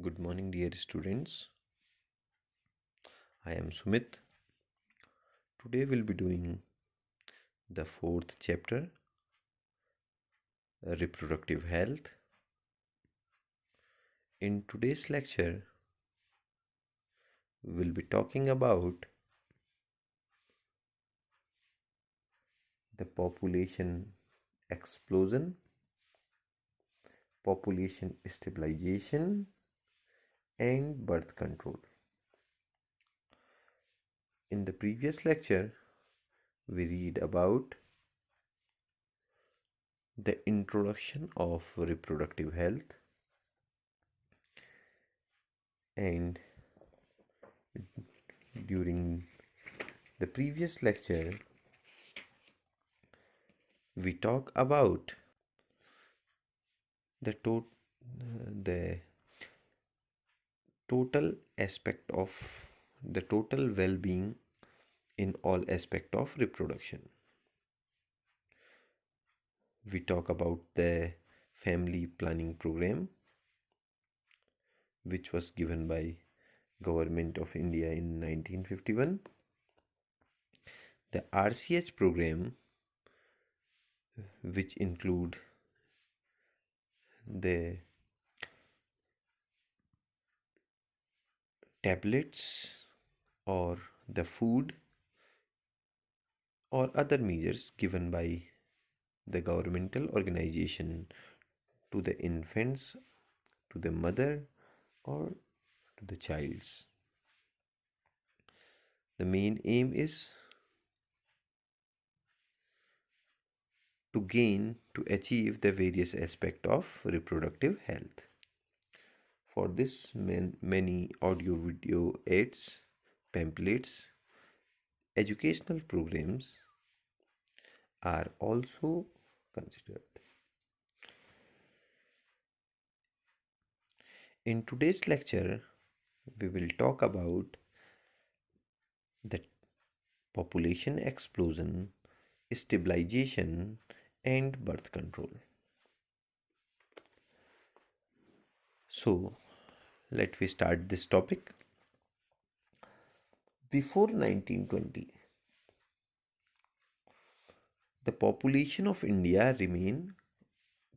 Good morning, dear students. I am Sumit. Today we'll be doing the fourth chapter, reproductive health. In today's lecture, we'll be talking about the population explosion, population stabilization, and birth control. In the previous lecture, we read about the introduction of reproductive health, and during the previous lecture, we talk about the the total aspect of the total well-being in all aspect of reproduction. We talk about the family planning program which was given by Government of India in 1951, the RCH program which include the tablets or the food or other measures given by the governmental organization to the infants, to the mother, or to the childs. The main aim is to achieve the various aspects of reproductive health. For this, many audio video aids, pamphlets, educational programs are also considered. In today's lecture, we will talk about the population explosion, stabilization, and birth control. So, let me start this topic. Before 1920, the population of India remain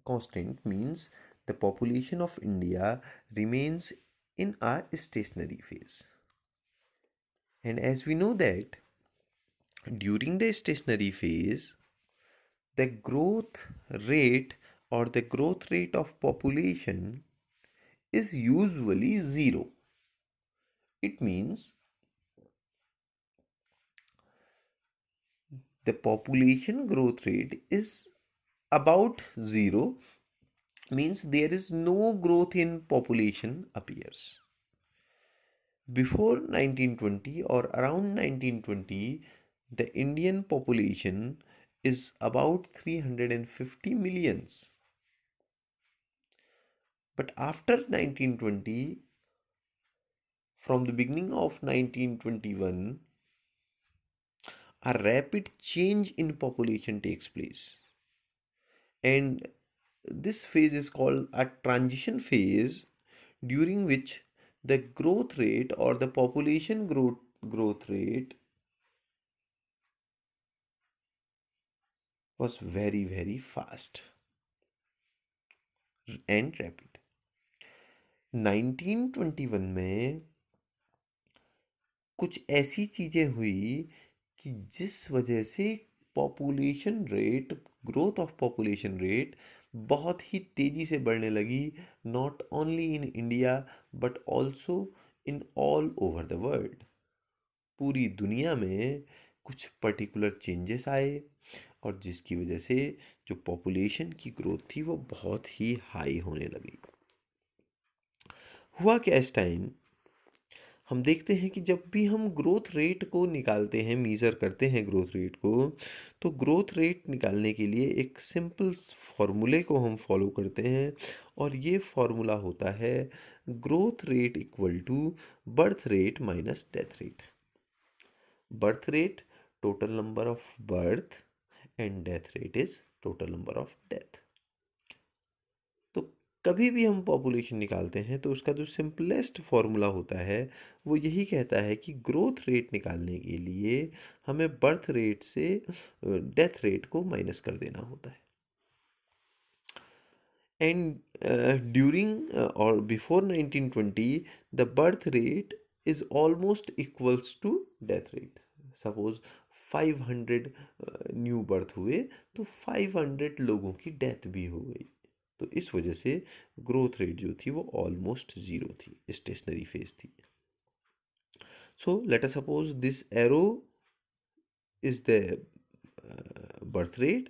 constant, means the population of India remains in a stationary phase. And as we know that during the stationary phase, the growth rate or the growth rate of population is usually zero. It means the population growth rate is about zero, means there is no growth in population appears. Before 1920 or around 1920, the Indian population is about 350 millions. But after 1920, from the beginning of 1921, a rapid change in population takes place. And this phase is called a transition phase, during which the growth rate or the population growth rate was very fast and rapid. 1921 में कुछ ऐसी चीजें हुई कि जिस वजह से population rate, growth of population rate बहुत ही तेजी से बढ़ने लगी, not only in India but also in all over the world. पूरी दुनिया में कुछ पर्टिकुलर चेंजेस आए और जिसकी वजह से जो पॉपुलेशन की ग्रोथ थी वो बहुत ही हाई होने लगी. हुआ क्या इस टाइम, हम देखते हैं कि जब भी हम ग्रोथ रेट को निकालते हैं, मीज़र करते हैं ग्रोथ रेट को, तो ग्रोथ रेट निकालने के लिए एक सिंपल फॉर्मूले को हम फॉलो करते हैं और ये फॉर्मूला होता है growth rate equal to birth rate minus death rate. Birth rate total number of birth and death rate is total number of death. तो कभी भी हम पॉपुलेशन निकालते हैं तो उसका जो सिंपलेस्ट फॉर्मूला होता है वो यही कहता है कि ग्रोथ रेट निकालने के लिए हमें बर्थ रेट से डेथ रेट को माइनस कर देना होता है। एंड ड्यूरिंग और before 1920 the birth rate is almost equals to death rate. Suppose 500 new birth हुए तो 500 लोगों की डेथ भी हो गई। तो इस वजह से ग्रोथ रेट जो थी वो ऑलमोस्ट ज़ीरो थी, स्टेशनरी फेज थी। So let us suppose this arrow is the birth rate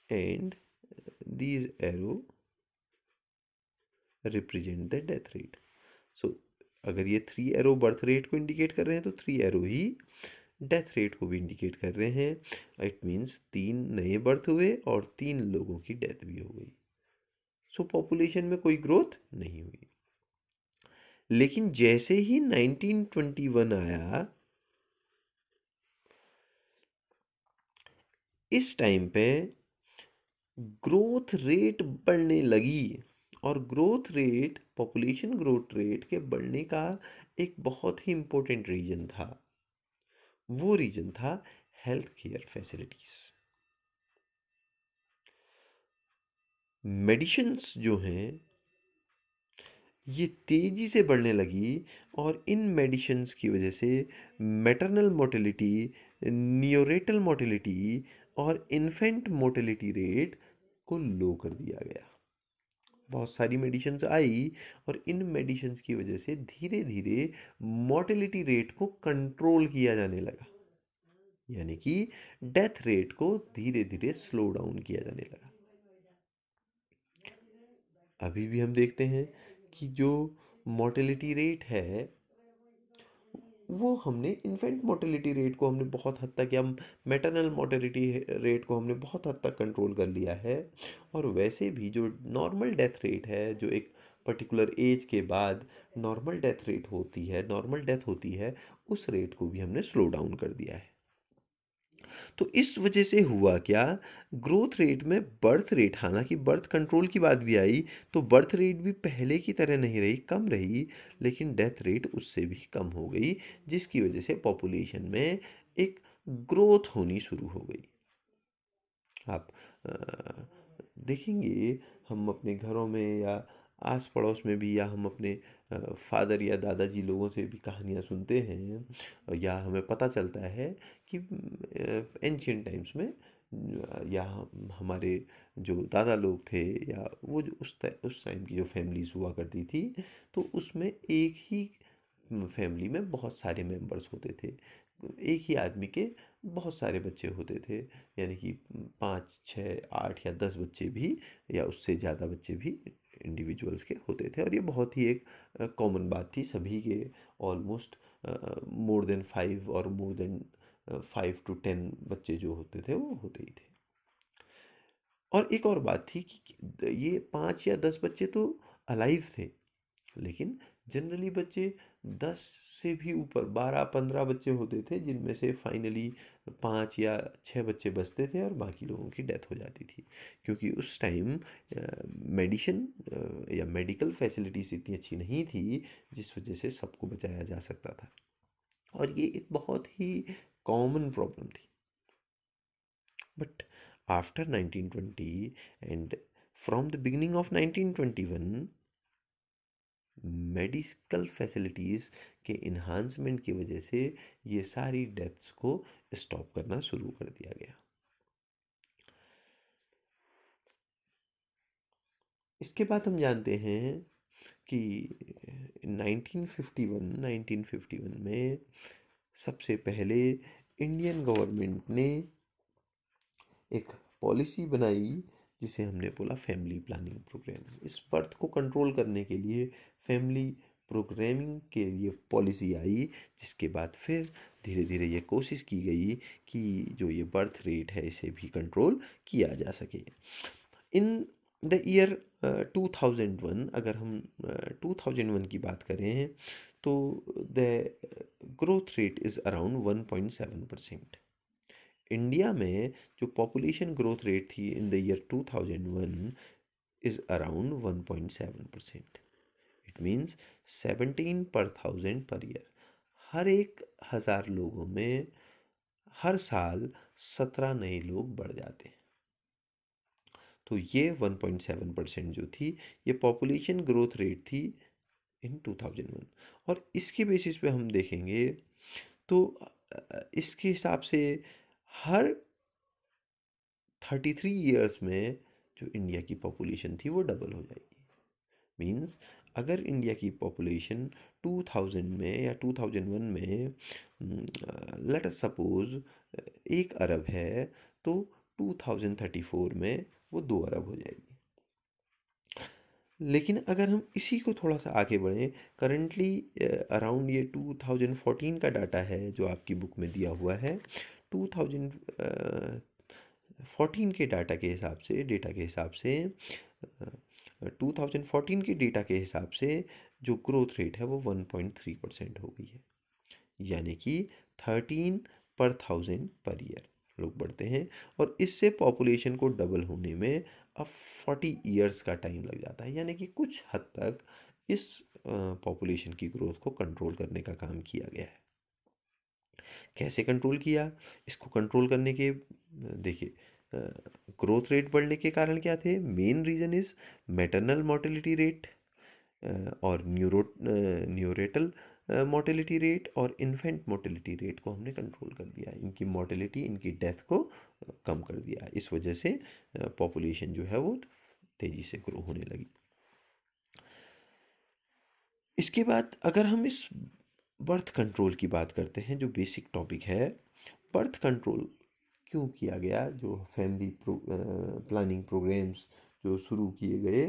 and these arrow represent the death rate. So अगर ये 3 एरो बर्थ रेट को इंडिकेट कर रहे हैं तो 3 एरो ही डेथ रेट को भी इंडिकेट कर रहे हैं। इट मीन्स 3 नए बर्थ हुए और 3 लोगों की डेथ भी हो गई। सो पॉपुलेशन में कोई ग्रोथ नहीं हुई। लेकिन जैसे ही 1921 आया, इस टाइम पे ग्रोथ रेट बढ़ने लगी। और growth rate, population growth rate के बढ़ने का एक बहुत ही इम्पोर्टेंट रीजन था। वो रीजन था हेल्थ केयर फैसिलिटीज। मेडिसिन्स जो हैं ये तेजी से बढ़ने लगी और इन मेडिसिन्स की वजह से मैटरनल मोर्टेलिटी, नियोनेटल मोर्टेलिटी और इन्फेंट मोर्टेलिटी रेट को लो कर दिया गया। बहुत सारी मेडिसिन्स आई और इन मेडिसिन्स की वजह से धीरे धीरे मोर्टेलिटी रेट को कंट्रोल किया जाने लगा, यानी कि डेथ रेट को धीरे धीरे स्लो डाउन किया जाने लगा। अभी भी हम देखते हैं कि जो मोर्टेलिटी रेट है वो हमने इन्फेंट मोर्टेलिटी रेट को हमने बहुत हद तक, या मैटरनल मोर्टेलिटी रेट को हमने बहुत हद तक कंट्रोल कर लिया है। और वैसे भी जो नॉर्मल डेथ रेट है, जो एक पर्टिकुलर एज के बाद नॉर्मल डेथ रेट होती है, नॉर्मल डेथ होती है, उस रेट को भी हमने स्लो डाउन कर दिया है। तो इस वजह से हुआ क्या, ग्रोथ रेट में बर्थ रेट, हालांकि बर्थ कंट्रोल की बात भी आई तो बर्थ रेट भी पहले की तरह नहीं रही, कम रही, लेकिन डेथ रेट उससे भी कम हो गई, जिसकी वजह से पॉपुलेशन में एक ग्रोथ होनी शुरू हो गई। आप देखेंगे, हम अपने घरों में या आस पड़ोस में भी, या हम अपने फादर या दादाजी लोगों से भी कहानियाँ सुनते हैं, या हमें पता चलता है कि एंशियंट टाइम्स में या हमारे जो दादा लोग थे, या वो जो उस टाइम की जो फैमिलीज हुआ करती थी, तो उसमें एक ही फैमिली में बहुत सारे मेंबर्स होते थे। एक ही आदमी के बहुत सारे बच्चे होते थे, यानी कि 5 6 8 या 10 बच्चे भी, या उससे ज़्यादा बच्चे भी इंडिविजुअल्स के होते थे। और ये बहुत ही एक कॉमन बात थी, सभी के ऑलमोस्ट मोर देन 5 और मोर देन 5 to 10 बच्चे जो होते थे वो होते ही थे। और एक और बात थी कि ये 5 या 10 बच्चे तो अलाइव थे, लेकिन जनरली बच्चे 10 से भी ऊपर 12-15 बच्चे होते थे, जिनमें से फाइनली 5 या 6 बच्चे बचते थे और बाकी लोगों की डेथ हो जाती थी। क्योंकि उस टाइम मेडिसिन या मेडिकल फैसिलिटीज़ इतनी अच्छी नहीं थी, जिस वजह से सबको बचाया जा सकता था। और ये एक बहुत ही कॉमन प्रॉब्लम थी। But after 1920 and from the beginning of 1921, medical facilities के इन्हांसमेंट की वजह से ये सारी डेथ्स को स्टॉप करना शुरू कर दिया गया। इसके बाद हम जानते हैं कि 1951 में सबसे पहले इंडियन गवर्नमेंट ने एक पॉलिसी बनाई, जिसे हमने बोला फैमिली प्लानिंग प्रोग्राम। इस बर्थ को कंट्रोल करने के लिए फैमिली प्रोग्रामिंग के लिए पॉलिसी आई, जिसके बाद फिर धीरे धीरे ये कोशिश की गई कि जो ये बर्थ रेट है इसे भी कंट्रोल किया जा सके। इन द ईयर 2001, अगर हम 2001 की बात करें तो the growth rate is around 1.7%। India में जो पॉपुलेशन ग्रोथ रेट थी in the year 2001, is around 1.7%. It means 17 per thousand per year. हर एक 1000 लोगों में हर साल 17 नए लोग बढ़ जाते हैं। तो ये 1.7% जो थी, ये पॉपुलेशन ग्रोथ रेट थी इन 2001। और इसके बेसिस पे हम देखेंगे तो इसके हिसाब से हर 33 ईयर्स में जो इंडिया की पॉपुलेशन थी वो डबल हो जाएगी। मीन्स अगर इंडिया की पॉपुलेशन 2000 में या 2001 में लेट अस सपोज 1 अरब है, तो 2034 में वो 2 अरब हो जाएगी। लेकिन अगर हम इसी को थोड़ा सा आगे बढ़ें, करंटली अराउंड ये 2014 का डाटा है जो आपकी बुक में दिया हुआ है। 2014 के डेटा के हिसाब से 2014 के डेटा के हिसाब से जो ग्रोथ रेट है वो 1.3% हो गई है। यानी कि 13 पर थाउजेंड पर ईयर लोग बढ़ते हैं। और इससे पॉपुलेशन को डबल होने में अब 40 ईयर्स का टाइम लग जाता है। यानी कि कुछ हद तक इस पॉपुलेशन की ग्रोथ को कंट्रोल करने का काम किया गया है। कैसे कंट्रोल किया? इसको कंट्रोल करने के देखिए, ग्रोथ रेट बढ़ने के कारण क्या थे? Main reason is maternal mortality rate और न्यूरेटल मोर्टेलिटी रेट और इन्फेंट मोर्टेलिटी रेट को हमने कंट्रोल कर दिया। इनकी मोर्टेलिटी, इनकी डेथ को कम कर दिया। इस वजह से पॉपुलेशन जो है वो तेज़ी से ग्रो होने लगी। इसके बाद अगर हम इस बर्थ कंट्रोल की बात करते हैं, जो बेसिक टॉपिक है, बर्थ कंट्रोल क्यों किया गया? जो फैमिली प्लानिंग प्रोग्राम्स जो शुरू किए गए,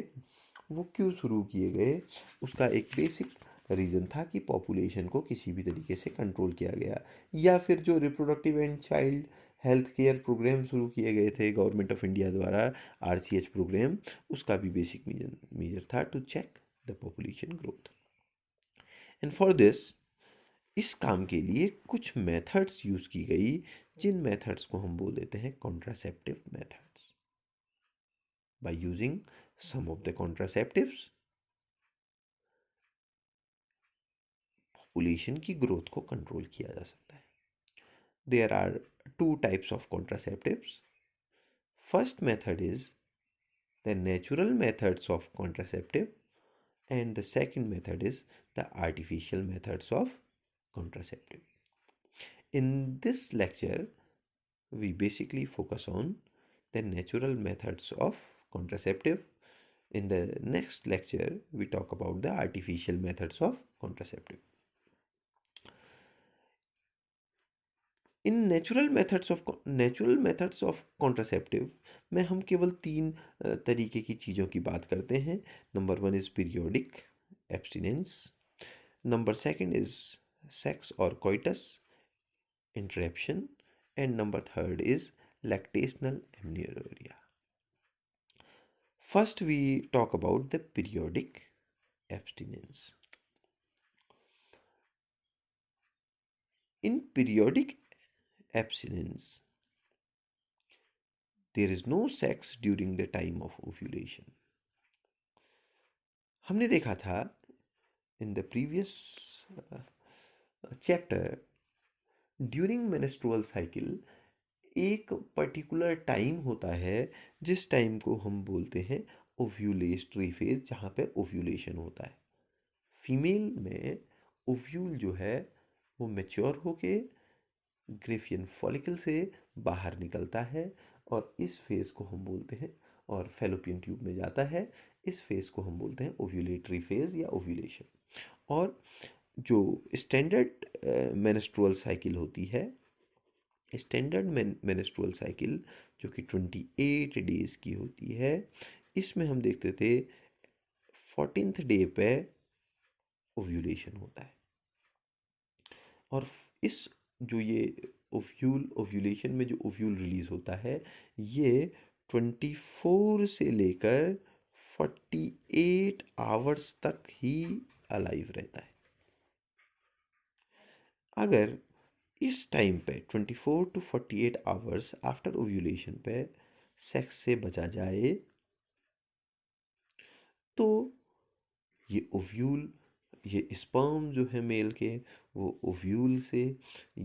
वो क्यों शुरू किए गए? उसका एक बेसिक रीज़न था कि पॉपुलेशन को किसी भी तरीके से कंट्रोल किया गया। या फिर जो reproductive and child health care program शुरू किए गए थे गवर्नमेंट ऑफ इंडिया द्वारा, RCH प्रोग्राम, उसका भी बेसिक मीजर था to check the population growth. And for this, इस काम के लिए कुछ मेथड्स यूज़ की गई, जिन मेथड्स को हम बोल देते हैं contraceptive methods. By using some of the contraceptives, population की ग्रोथ को कंट्रोल किया जा सकता है। There are two types of contraceptives. First method is the natural methods of contraceptive, and the second method is the artificial methods of contraceptive. In this lecture, we basically focus on the natural methods of contraceptive. In the next lecture, we talk about the artificial methods of contraceptive. In natural methods of contraceptive में हम केवल 3 तरीके की चीज़ों की बात करते हैं। Number 1 is periodic abstinence, number second is sex और coitus interruption, and number third is lactational amenorrhoea. First we talk about the periodic abstinence. In periodic abstinence, there is no sex during the time of ovulation. हमने देखा था in the previous chapter, during menstrual cycle एक particular time होता है जिस time को हम बोलते हैं ओव्यूलेटरी फेज, जहाँ पे ओव्यूलेशन होता है। फीमेल में ओव्यूल जो है वो मैच्योर होके ग्रेफियन फॉलिकल से बाहर निकलता है और इस फेज़ को हम बोलते हैं, और फेलोपियन ट्यूब में जाता है। इस फेज़ को हम बोलते हैं ओव्यूलेटरी फेज़ या ओव्यूलेशन। और जो स्टैंडर्ड मेंस्ट्रुअल साइकिल होती है, स्टैंडर्ड मेंस्ट्रुअल साइकिल जो कि 28 डेज़ की होती है, इसमें हम देखते थे 14th डे पे ओव्यूलेशन होता है। और इस जो ये ओव्यूलेशन में जो ओव्यूल रिलीज होता है, ये 24 से लेकर 48 आवर्स तक ही अलाइव रहता है। अगर इस टाइम पे 24 to 48 आवर्स आफ्टर ओव्यूलेशन पे सेक्स से बचा जाए, तो ये ओव्यूल, ये स्पर्म जो है मेल के, वो ओव्यूल से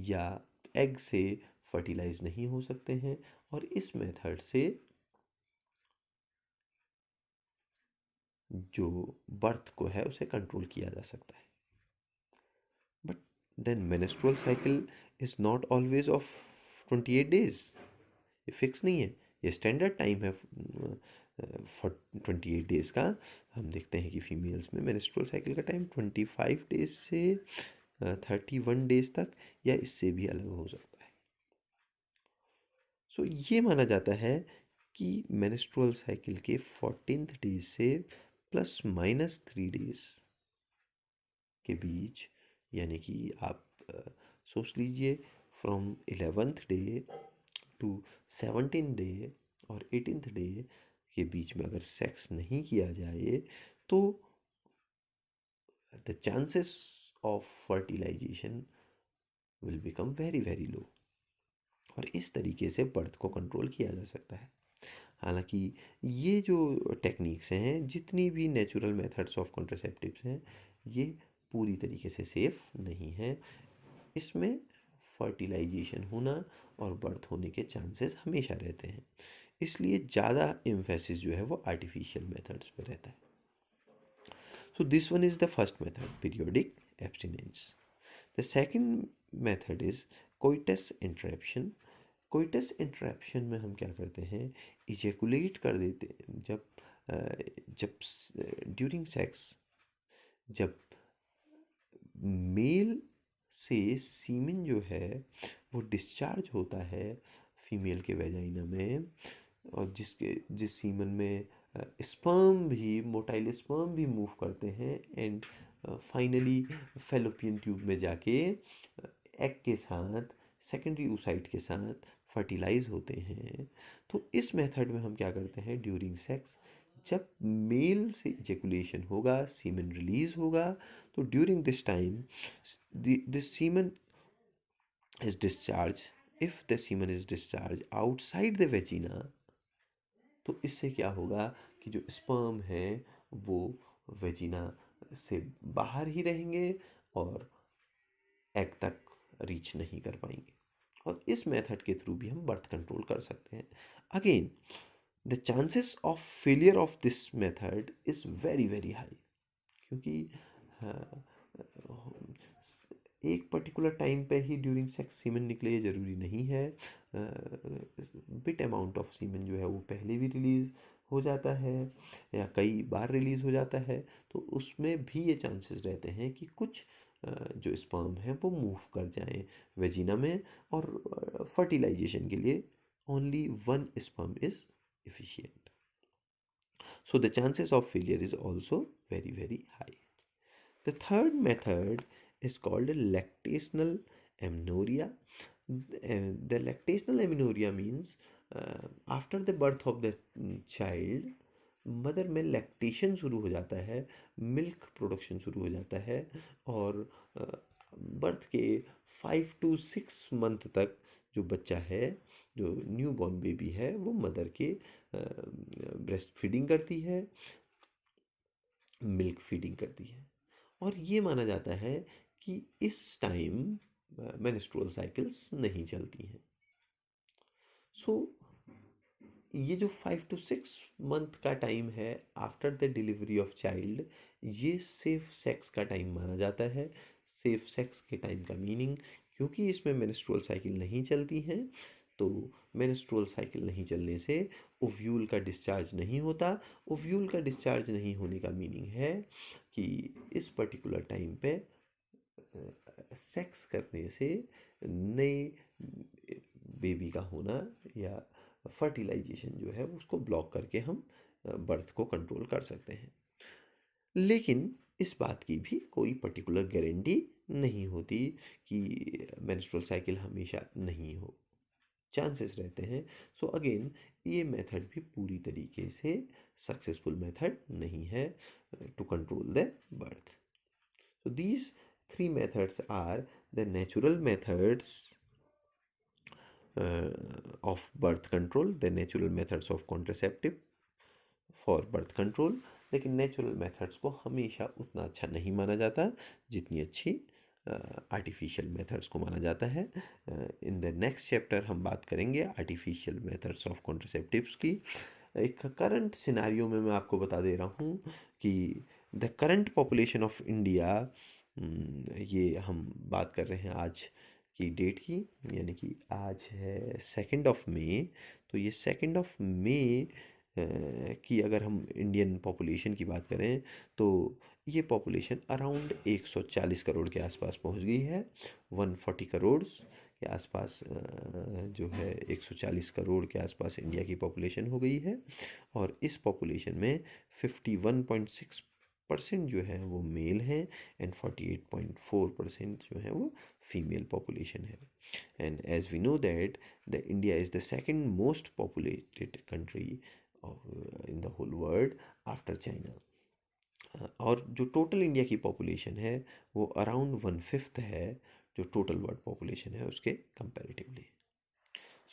या एग से फर्टिलाइज नहीं हो सकते हैं, और इस मेथड से जो बर्थ को है उसे कंट्रोल किया जा सकता है। But then menstrual cycle is not always of 28 days। ये फिक्स नहीं है, ये स्टैंडर्ड टाइम है फॉर 28 days का। हम देखते हैं कि फीमेल्स में मेंस्ट्रुअल साइकिल का टाइम 25 days से 31 days तक या इससे भी अलग हो सकता है। सो ये माना जाता है कि मेंस्ट्रुअल साइकिल के 14th डे से ±3 days के बीच, यानी कि आप सोच लीजिए from 11th day to 17th day और 18th डे के बीच में अगर सेक्स नहीं किया जाए तो the chances of fertilization will become very very low, और इस तरीके से बर्थ को कंट्रोल किया जा सकता है। हालांकि ये जो टेक्निक्स हैं, जितनी भी नेचुरल मेथड्स ऑफ कॉन्ट्रासेप्टिव्स हैं, ये पूरी तरीके से सेफ नहीं है। इसमें फर्टिलाइजेशन होना और बर्थ होने के चांसेस हमेशा रहते हैं, इसलिए ज़्यादा एम्फेसिस जो है वो आर्टिफिशियल मेथड्स पे रहता है। So this one is the first method, periodic abstinence. The second method is coitus interruption. Coitus interruption में हम क्या करते हैं, इजेकुलेट कर देते हैं जब ड्यूरिंग सेक्स, जब मेल से सीमेन जो है वो डिस्चार्ज होता है फीमेल के वेजाइना में, और जिस सीमन में स्पर्म भी, मोटाइल स्पर्म भी मूव करते हैं एंड फाइनली फेलोपियन ट्यूब में जाके एग के साथ, सेकेंडरी oocyte के साथ फर्टिलाइज होते हैं। तो इस मेथड में हम क्या करते हैं, ड्यूरिंग सेक्स जब मेल से इजेकुलेशन होगा, सीमेन रिलीज होगा, तो during this time this semen is discharged, if the semen is discharged outside the vagina, तो इससे क्या होगा कि जो स्पर्म है वो वेजिना से बाहर ही रहेंगे और एग तक रीच नहीं कर पाएंगे, और इस मेथड के थ्रू भी हम बर्थ कंट्रोल कर सकते हैं। Again the chances of failure of this method is very very high, क्योंकि हाँ, एक पर्टिकुलर टाइम पे ही ड्यूरिंग सेक्स सीमेन निकले ये ज़रूरी नहीं है। बिट अमाउंट ऑफ सीमेन जो है वो पहले भी रिलीज़ हो जाता है या कई बार रिलीज़ हो जाता है, तो उसमें भी ये चांसेस रहते हैं कि कुछ जो स्पर्म है वो मूव कर जाएं वेजिना में, और फर्टिलाइजेशन के लिए only one sperm is efficient. So the chances of failure is also very very high. The third method is called lactational amenorrhea. The lactational amenorrhea means after the birth of the child, mother में lactation शुरू हो जाता है, milk production शुरू हो जाता है, और बर्थ के 5 to 6 month तक जो बच्चा है, जो न्यू बॉर्न बेबी है, वो मदर के ब्रेस्ट फीडिंग करती है, मिल्क फीडिंग करती है, और ये माना जाता है कि इस टाइम मेंस्ट्रुअल साइकिल्स नहीं चलती हैं। सो ये जो 5 to 6 month का टाइम है after the delivery of child, ये सेफ सेक्स का टाइम माना जाता है। सेफ सेक्स के टाइम का मीनिंग, क्योंकि इसमें मेंस्ट्रुअल साइकिल नहीं चलती हैं, तो मेंस्ट्रुअल साइकिल नहीं चलने से ओव्यूल का डिस्चार्ज नहीं होता। ओव्यूल का डिस्चार्ज नहीं होने का मीनिंग है कि इस पर्टिकुलर टाइम पे सेक्स करने से नए बेबी का होना या फर्टिलाइजेशन जो है उसको ब्लॉक करके हम बर्थ को कंट्रोल कर सकते हैं। लेकिन इस बात की भी कोई पर्टिकुलर गारंटी नहीं होती कि मेंस्ट्रुअल साइकिल हमेशा नहीं हो, चांसेस रहते हैं। सो अगेन ये मेथड भी पूरी तरीके से सक्सेसफुल मेथड नहीं है to control the birth. So these three methods are the natural methods of birth control, the natural methods of contraceptive for birth control, लेकिन नेचुरल मेथड्स को हमेशा उतना अच्छा नहीं माना जाता जितनी अच्छी आर्टिफिशियल मेथड्स को माना जाता है। इन द नेक्स्ट चैप्टर हम बात करेंगे आर्टिफिशियल मेथड्स ऑफ कॉन्ट्रासेप्टिव्स की। एक करंट सिनारियो में मैं आपको बता दे रहा हूँ कि the current population of India, ये हम बात कर रहे हैं आज की डेट की, यानी कि आज है 2 मई। तो ये 2 मई की अगर हम इंडियन पॉपुलेशन की बात करें तो ये पॉपुलेशन अराउंड 140 करोड़ के आसपास पहुंच गई है। 140 करोड़ के आसपास जो है 140 करोड़ के आसपास इंडिया की पॉपुलेशन हो गई है। और इस पॉपुलेशन में 51.6% जो है वो मेल हैं एंड 48.4% जो है वो फीमेल पॉपुलेशन है। And as we know that the India is the second most populated country in the whole world after China. और जो टोटल इंडिया की पॉपुलेशन है वो अराउंड 1/5 है जो टोटल वर्ल्ड पॉपुलेशन है उसके comparatively.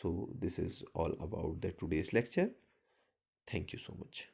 So this is all about the today's lecture. Thank you so much.